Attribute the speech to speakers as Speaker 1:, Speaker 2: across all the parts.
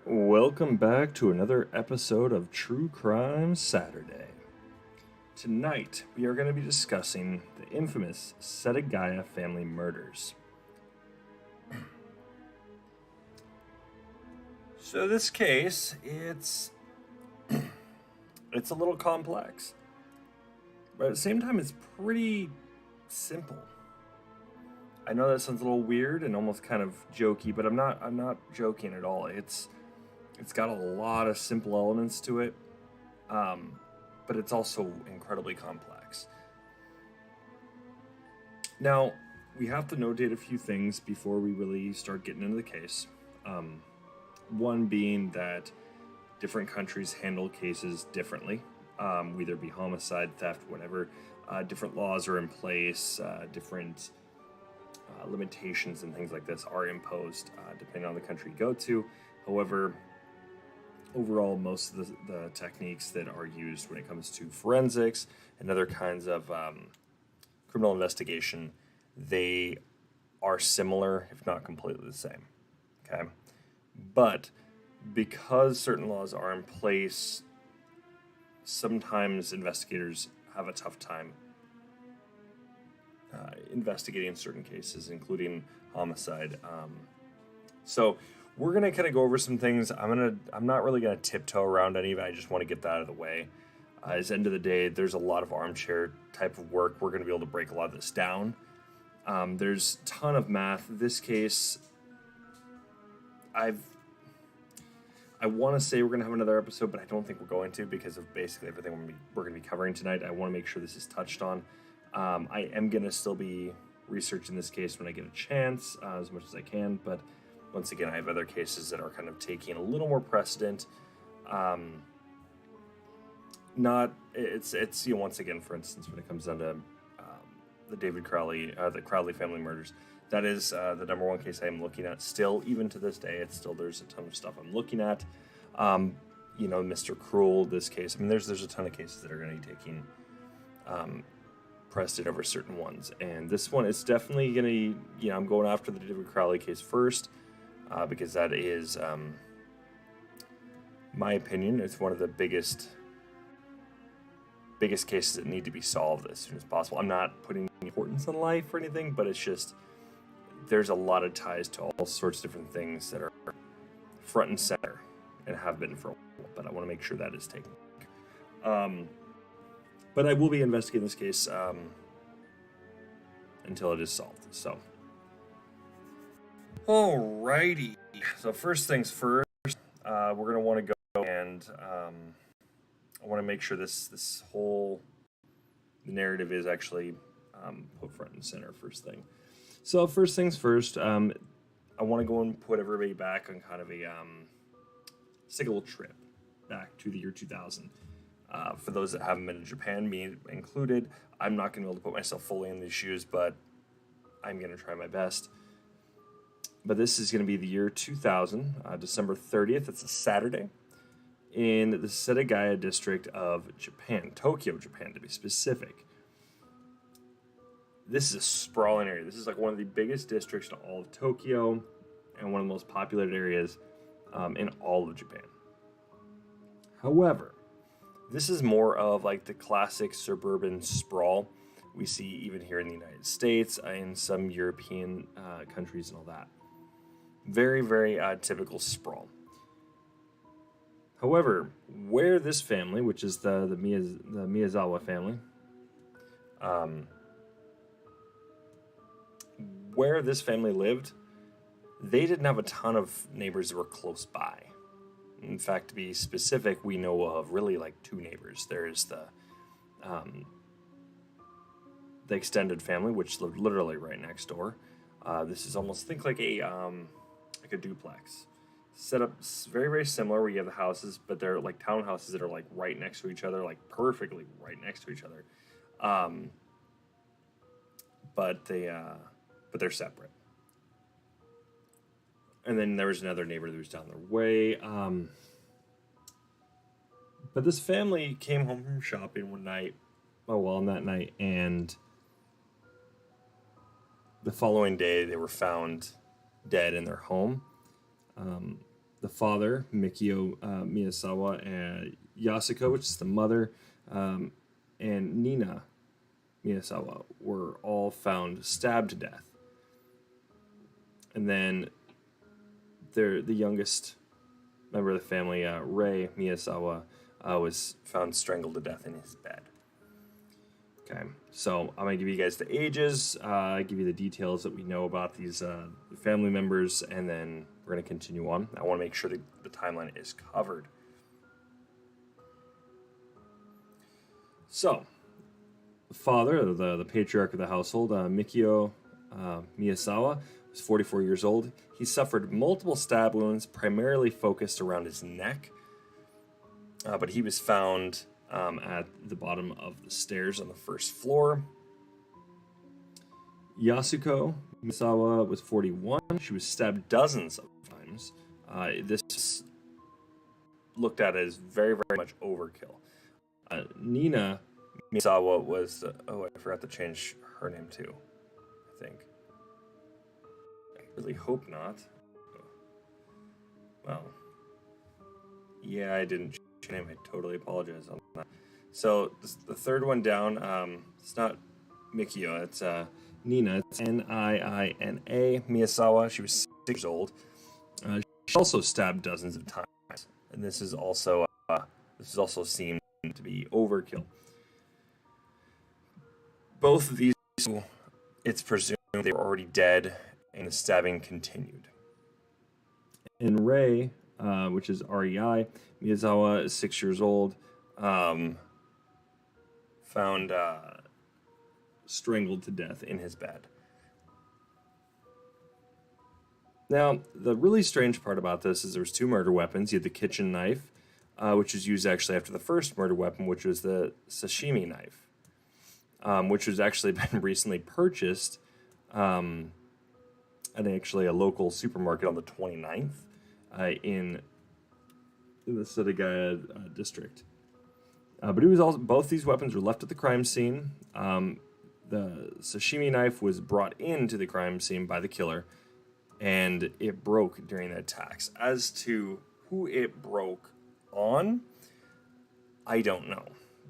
Speaker 1: Welcome back to another episode of True Crime Saturday. Tonight, we are going to be discussing the infamous Setagaya family murders. So this case, it's a little complex, but at the same time, it's pretty simple. I know that sounds a little weird and almost kind of jokey, but I'm not joking at all. It's got a lot of simple elements to it, but it's also incredibly complex. Now, we have to notate a few things before we really start getting into the case. One being that different countries handle cases differently, whether it be homicide, theft, whatever. Different laws are in place, different limitations and things like this are imposed depending on the country you go to. However, overall, most of the techniques that are used when it comes to forensics and other kinds of criminal investigation, they are similar, if not completely the same. Okay? But because certain laws are in place, sometimes investigators have a tough time investigating certain cases, including homicide. So we're gonna kind of go over some things. I'm not really gonna tiptoe around any of it. I just want to get that out of the way. At the end of the day, there's a lot of armchair type of work. We're gonna be able to break a lot of this down. There's a ton of math. This case, I want to say we're going to have another episode, but I don't think we're going to because of basically everything we're going to be covering tonight. I want to make sure this is touched on. I am going to still be researching this case when I get a chance, as much as I can. But once again, I have other cases that are kind of taking a little more precedent. It's once again, for instance, when it comes down to the the Crowley family murders. That is the number one case I am looking at still, even to this day. There's a ton of stuff I'm looking at. Mr. Cruel, this case. I mean, there's a ton of cases that are going to be taking precedent over certain ones. And this one is definitely going to, I'm going after the David Crowley case first because that is, my opinion, it's one of the biggest cases that need to be solved as soon as possible. I'm not putting importance on life or anything, but it's just there's a lot of ties to all sorts of different things that are front and center and have been for a while, but I want to make sure that is taken. But I will be investigating this case until it is solved. So, alrighty. So first things first, we're gonna want to go and I want to make sure this whole narrative is actually put front and center first thing. So first things first, I want to go and put everybody back on kind of a let's take a little trip back to the year 2000. For those that haven't been to Japan, me included, I'm not going to be able to put myself fully in these shoes, but I'm going to try my best. But this is going to be the year 2000, December 30th. It's a Saturday in the Setagaya district of Japan, Tokyo, Japan to be specific. This is a sprawling area. This is like one of the biggest districts in all of Tokyo and one of the most populated areas in all of Japan. However, this is more of like the classic suburban sprawl we see even here in the United States, in some European countries and all that. Very, very typical sprawl. However, where this family, which is the Miyazawa family, where this family lived, they didn't have a ton of neighbors that were close by. In fact, to be specific, we know of really like two neighbors. There's the extended family, which lived literally right next door. This is almost, think like a duplex. Set up very, very similar where you have the houses, but they're like townhouses that are like right next to each other, like perfectly right next to each other. But they're separate. And then there was another neighbor that was down their way. But this family came home from shopping one night, on that night, and the following day they were found dead in their home. the father, Mikio Miyasawa, and Yasuko, which is the mother, and Nina Miyasawa were all found stabbed to death. And then the youngest member of the family, Rei Miyasawa, was found strangled to death in his bed. Okay, so I'm going to give you guys the ages, give you the details that we know about these family members, and then we're going to continue on. I want to make sure that the timeline is covered. So, the father, the patriarch of the household, Mikio Miyasawa, was 44 years old. He suffered multiple stab wounds, primarily focused around his neck, but he was found at the bottom of the stairs on the first floor. Yasuko Miyasawa was 41. She was stabbed dozens of times. This was looked at as very, very much overkill. Nina Miyasawa was... I forgot to change her name too, I think. I really hope not. Well, yeah, I didn't change her name. I totally apologize on that. So the third one down, it's not Mikio, it's Nina. It's Niina Miyasawa. She was 6 years old. She also stabbed dozens of times, and this is also seemed to be overkill. Both of these, it's presumed they were already dead, and the stabbing continued. And Rei, which is Rei Miyazawa, is 6 years old. Found strangled to death in his bed. Now, the really strange part about this is there was 2 murder weapons. You had the kitchen knife, which was used actually after the first murder weapon, which was the sashimi knife, which was actually been recently purchased at actually a local supermarket on the 29th in the Setagaya district. But it was also, both these weapons were left at the crime scene. The sashimi knife was brought into the crime scene by the killer, and it broke during the attacks. As to who it broke on, I don't know.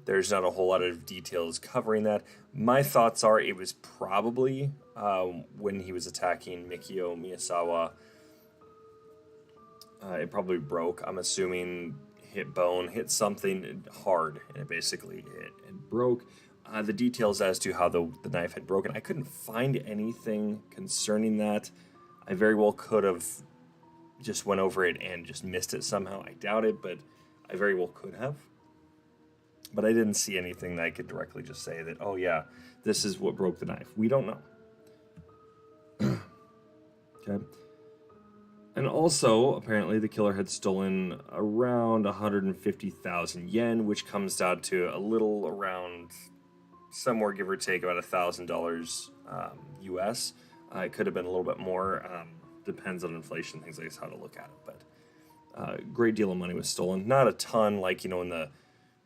Speaker 1: There's not a whole lot of details covering that. My thoughts are it was probably when he was attacking Mikio Miyasawa. It probably broke. I'm assuming hit bone, hit something hard, and it basically it broke. The details as to how the knife had broken, I couldn't find anything concerning that. I very well could have just went over it and just missed it somehow. I doubt it, but I very well could have. But I didn't see anything that I could directly just say that, oh yeah, this is what broke the knife. We don't know. Okay. And also, apparently, the killer had stolen around 150,000 yen, which comes down to a little around, somewhere give or take, about $1,000 US. It could have been a little bit more. Depends on inflation, things like this, how to look at it. But a great deal of money was stolen. Not a ton, like, in the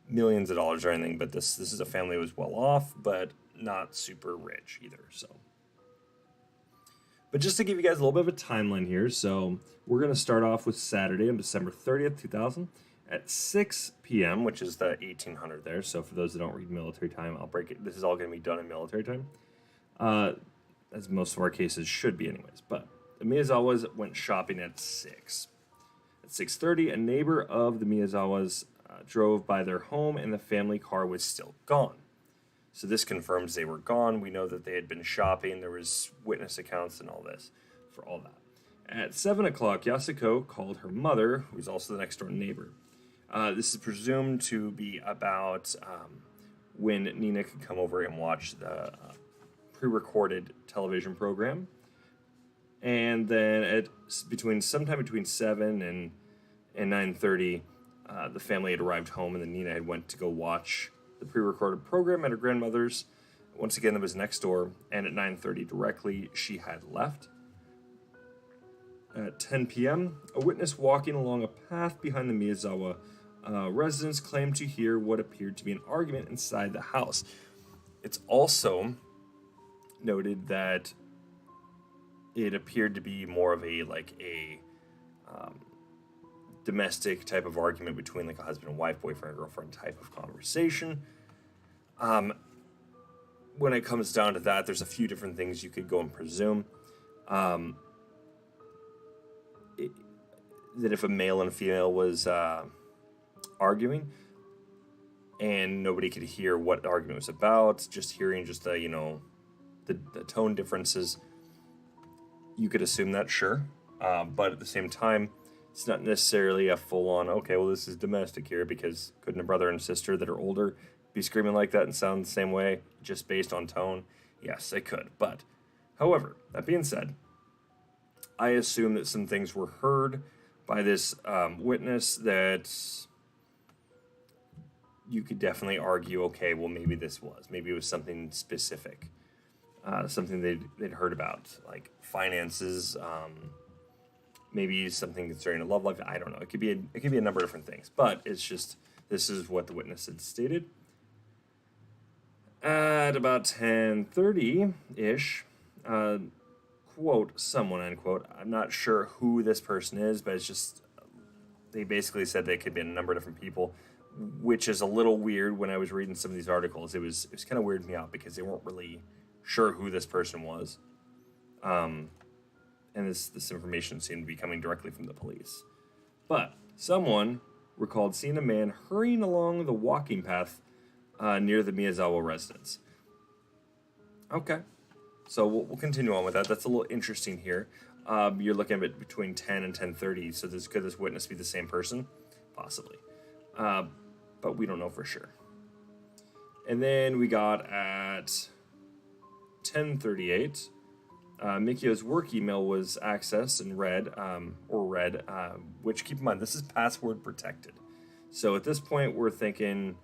Speaker 1: millions of dollars or anything, but this is a family that was well off, but not super rich either, so... But just to give you guys a little bit of a timeline here, so we're going to start off with Saturday on December 30th, 2000 at 6 p.m., which is the 1800 there. So for those that don't read military time, I'll break it. This is all going to be done in military time, as most of our cases should be anyways. But the Miyazawas went shopping at 6. At 6:30, a neighbor of the Miyazawas drove by their home, and the family car was still gone. So this confirms they were gone. We know that they had been shopping. There was witness accounts and all this for all that. At 7 o'clock, Yasuko called her mother, who was also the next door neighbor. This is presumed to be about when Nina could come over and watch the pre-recorded television program. And then sometime between 7 and 9:30, the family had arrived home, and then Nina had went to go watch the pre-recorded program at her grandmother's. Once again, that was next door, and at 9:30 directly, she had left. At 10 p.m., a witness walking along a path behind the Miyazawa residence claimed to hear what appeared to be an argument inside the house. It's also noted that it appeared to be more of a domestic type of argument between like a husband and wife, boyfriend and girlfriend type of conversation. When it comes down to that, there's a few different things you could go and presume. That if a male and a female was arguing and nobody could hear what the argument was about, just hearing just the, the tone differences, you could assume that, sure. But at the same time, it's not necessarily a full-on, okay, well, this is domestic here, because couldn't a brother and sister that are older be screaming like that and sound the same way just based on tone? Yes, they could. But, however, that being said, I assume that some things were heard by this witness that you could definitely argue, okay, well, maybe it was something specific, something they'd heard about, like finances, maybe something concerning a love life. I don't know. It could be a number of different things, but it's just, this is what the witness had stated. At about 10:30-ish, quote, someone, unquote, I'm not sure who this person is, but it's just, they basically said they could be a number of different people, which is a little weird. When I was reading some of these articles, it was kind of weirding me out because they weren't really sure who this person was. And this information seemed to be coming directly from the police. But someone recalled seeing a man hurrying along the walking path near the Miyazawa residence. Okay. So we'll continue on with that. That's a little interesting here. You're looking at it between 10 and 10:30, so could this witness be the same person? Possibly. But we don't know for sure. And then we got at 10:38, Mikio's work email was accessed and read, which, keep in mind, this is password protected. So at this point, we're thinking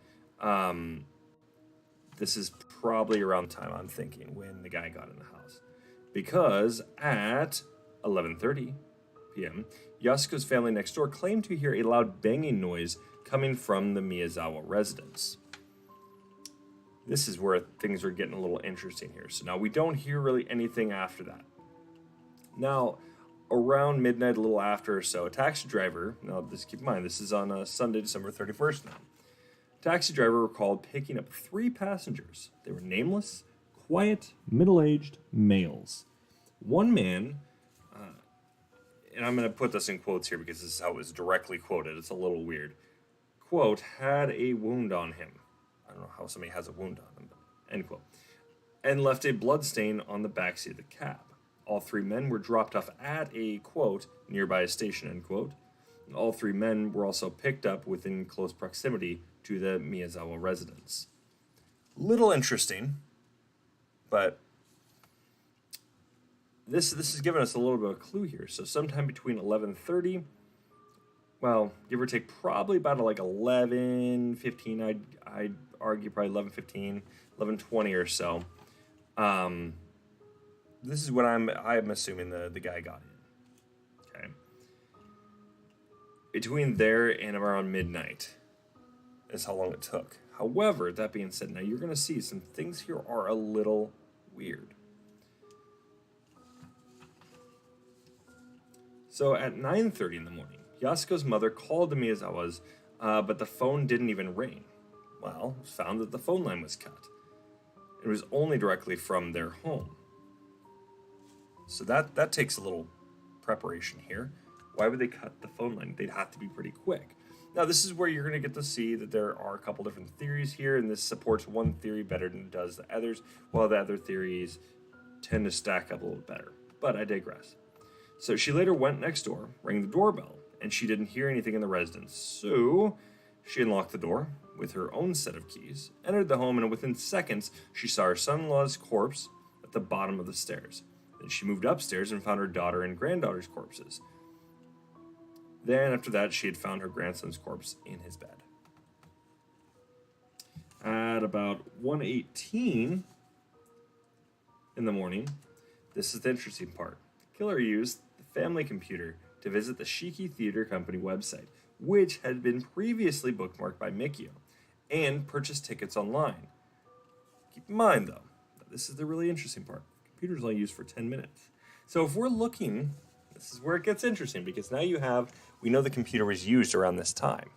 Speaker 1: this is probably around the time I'm thinking when the guy got in the house. Because at 11:30 p.m., Yasuko's family next door claimed to hear a loud banging noise coming from the Miyazawa residence. This is where things are getting a little interesting here. So now we don't hear really anything after that. Now, around midnight, a little after or so, a taxi driver, now keep in mind, this is on Sunday, December 31st now. Taxi driver recalled picking up 3 passengers. They were nameless, quiet, middle-aged males. One man, and I'm going to put this in quotes here because this is how it was directly quoted. It's a little weird. Quote, had a wound on him. I don't know how somebody has a wound on them, but end quote. And left a bloodstain on the backseat of the cab. All 3 men were dropped off at a, quote, nearby station, end quote. And all 3 men were also picked up within close proximity to the Miyazawa residence. Little interesting, but this has given us a little bit of a clue here. So sometime between 11:30, well, give or take, probably about like 11:15. I'd argue probably 11:15, 11:20 or so. This is what I'm assuming the guy got in. Okay. Between there and around midnight is how long it took. However, that being said, now you're going to see some things here are a little weird. So at 9:30 in the morning, Yasuko's mother called the Miyazawas, but the phone didn't even ring. Well, it was found that the phone line was cut. It was only directly from their home. So that takes a little preparation here. Why would they cut the phone line? They'd have to be pretty quick. Now, this is where you're going to get to see that there are a couple different theories here, and this supports one theory better than it does the others, while the other theories tend to stack up a little better. But I digress. So she later went next door, rang the doorbell, and she didn't hear anything in the residence. So she unlocked the door with her own set of keys, entered the home, and within seconds, she saw her son-in-law's corpse at the bottom of the stairs. Then she moved upstairs and found her daughter and granddaughter's corpses. Then, after that, she had found her grandson's corpse in his bed. At about 1:18 in the morning, this is the interesting part. The killer used the family computer to visit the Shiki Theater Company website, which had been previously bookmarked by Mikio, and purchased tickets online. Keep in mind, though, that this is the really interesting part. The computer's only used for 10 minutes. So if we're looking, this is where it gets interesting, because now we know the computer was used around this time.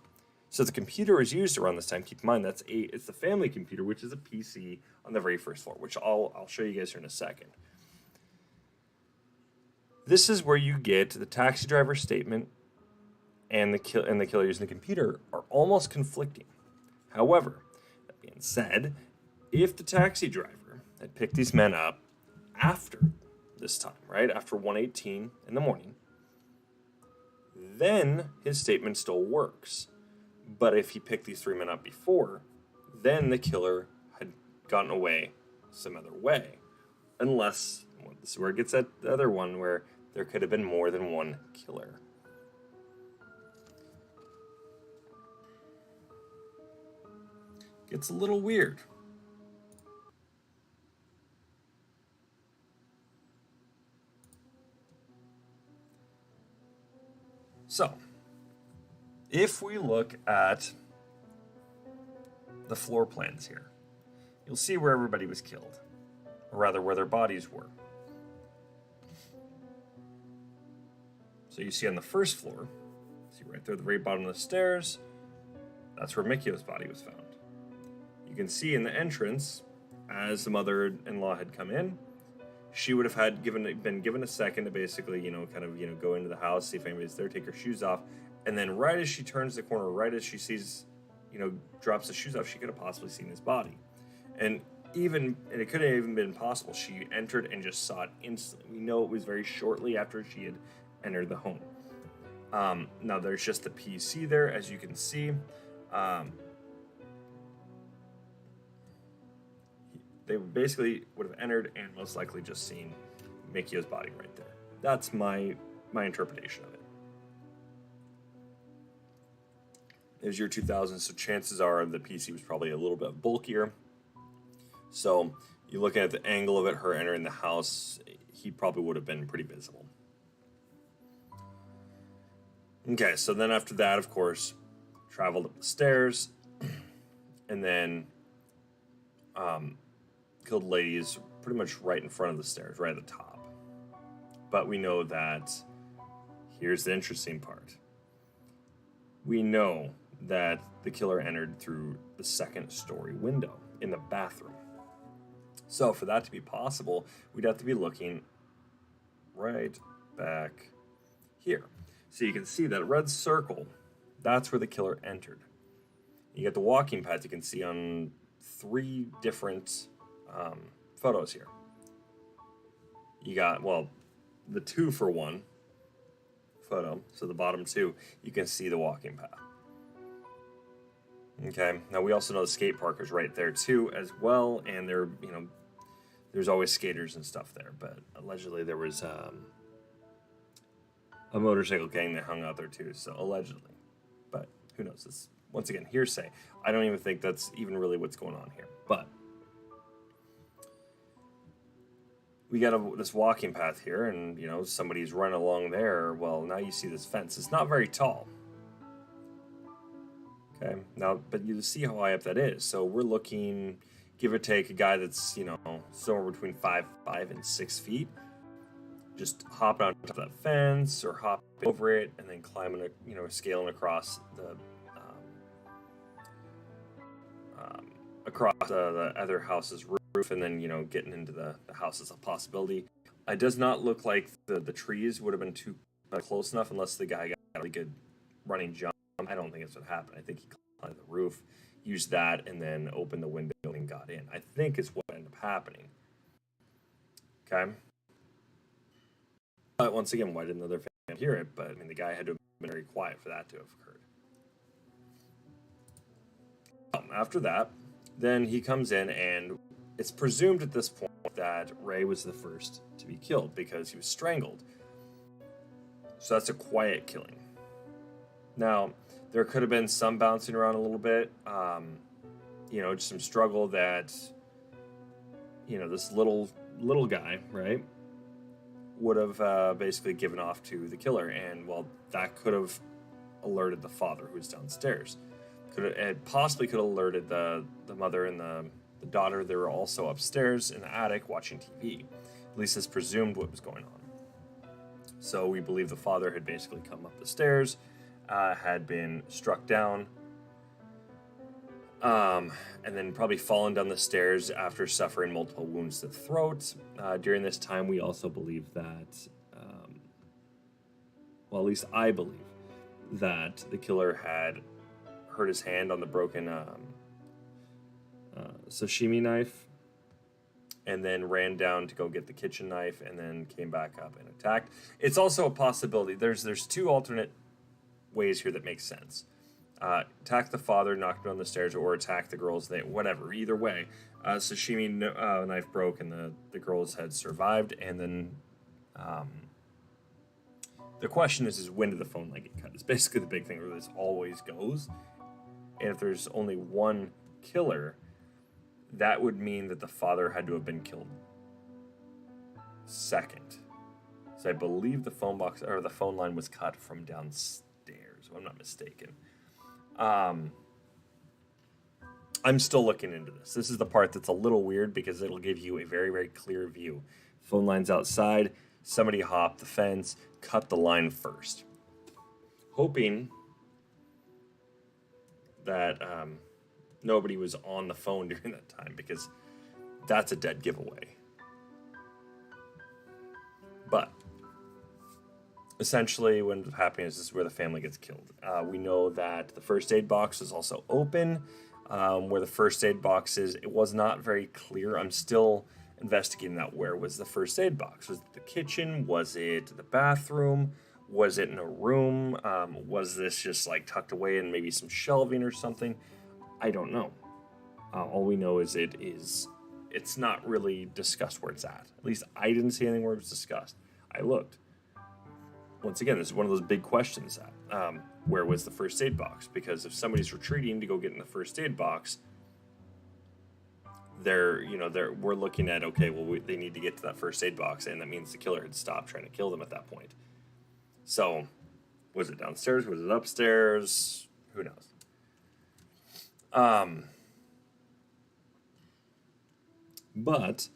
Speaker 1: So the computer was used around this time. Keep in mind it's the family computer, which is a PC on the very first floor, which I'll show you guys here in a second. This is where you get the taxi driver statement and the killer using the computer are almost conflicting. However, that being said, if the taxi driver had picked these men up after this time, right after 1:18 in the morning, then his statement still works. But if he picked these 3 men up before, then the killer had gotten away some other way. Unless, well, this is where it gets at the other one, where there could have been more than one killer. Gets a little weird. So, if we look at the floor plans here, you'll see where everybody was killed, or rather where their bodies were. So you see on the first floor, see right there at the very bottom of the stairs, that's where Mikio's body was found. You can see in the entrance, as the mother-in-law had come in, she would have been given a second to basically, go into the house, see if anybody's there, take her shoes off, and then right as she turns the corner, right as she sees, drops the shoes off, she could have possibly seen his body. And it couldn't have even been possible. She entered and just saw it instantly. We know it was very shortly after she had entered the home. Now there's just the PC there, as you can see. They basically would have entered and most likely just seen Mikio's body right there. That's my interpretation of it. It was year 2000, so chances are the PC was probably a little bit bulkier. So you're looking at the angle of it, her entering the house, he probably would have been pretty visible. Okay, so then after that, of course, traveled up the stairs, and then killed ladies pretty much right in front of the stairs, right at the top. But we know that, here's the interesting part. We know that the killer entered through the second-story window in the bathroom. So for that to be possible, we'd have to be looking right back here. So you can see that red circle, that's where the killer entered. You get the walking path you can see on 3 different photos here. You got, the 2 for 1 photo, so the bottom 2, you can see the walking path. Okay, now we also know the skate park is right there too as well, and there's always skaters and stuff there, but allegedly there was a motorcycle gang that hung out there too, so allegedly. But who knows, it's once again hearsay. I don't even think that's even really what's going on here, but we got this walking path here, and somebody's running along there. Well, now you see this fence. It's not very tall. Okay, now, but you see how high up that is. So we're looking, give or take, a guy that's somewhere between 5'5" and 6 feet, just hopping on top of that fence or hopping over it, and then climbing, scaling across the other house's roof, and then getting into the house is a possibility. It does not look like the trees would have been too close enough, unless the guy got a really good running jump. I don't think that's what happened. I think he climbed the roof, used that, and then opened the window and got in. I think is what ended up happening. Okay. But once again, why didn't the other family hear it? But the guy had to have been very quiet for that to have occurred. After that, then he comes in, and it's presumed at this point that Ray was the first to be killed because he was strangled. So that's a quiet killing. Now, there could have been some bouncing around a little bit, just some struggle that, this little guy, right, would have basically given off to the killer, and that could have alerted the father who was downstairs. It possibly could have alerted the mother and the daughter. They were also upstairs in the attic watching TV. At least it's presumed what was going on. So we believe the father had basically come up the stairs, had been struck down, and then probably fallen down the stairs after suffering multiple wounds to the throat. During this time, we also believe that, well, at least I believe, that the killer had hurt his hand on the broken sashimi knife, and then ran down to go get the kitchen knife, and then came back up and attacked. It's also a possibility. There's two alternate ways here that make sense. Attack the father, knock him down the stairs, or attack the girls. Whatever. Either way, sashimi knife broke, and the girls had survived. And then the question is when did the phone line get cut? It's basically the big thing where this always goes. And if there's only one killer, that would mean that the father had to have been killed second. So I believe the phone line was cut from downstairs, if I'm not mistaken. I'm still looking into this. This is the part that's a little weird because it'll give you a very, very clear view. Phone line's outside. Somebody hopped the fence, cut the line first. Hoping that nobody was on the phone during that time, because that's a dead giveaway. But essentially, what ends up happening is this is where the family gets killed. We know that the first aid box is also open. Where the first aid box is, it was not very clear. I'm still investigating that. Where was the first aid box? Was it the kitchen? Was it the bathroom? Was it in a room? Was this just like tucked away in maybe some shelving or something? I don't know. All we know is it's not really discussed where it's at. At least I didn't see anything where it was discussed. I looked. Once again, this is one of those big questions. Where was the first aid box? Because if somebody's retreating to go get in the first aid box, we're looking at, okay, well, they need to get to that first aid box, and that means the killer had stopped trying to kill them at that point. So, was it downstairs? Was it upstairs? Who knows? But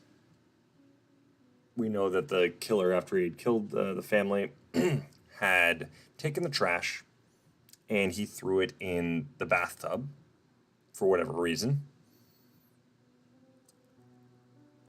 Speaker 1: we know that the killer, after he had killed the family, had taken the trash and he threw it in the bathtub for whatever reason.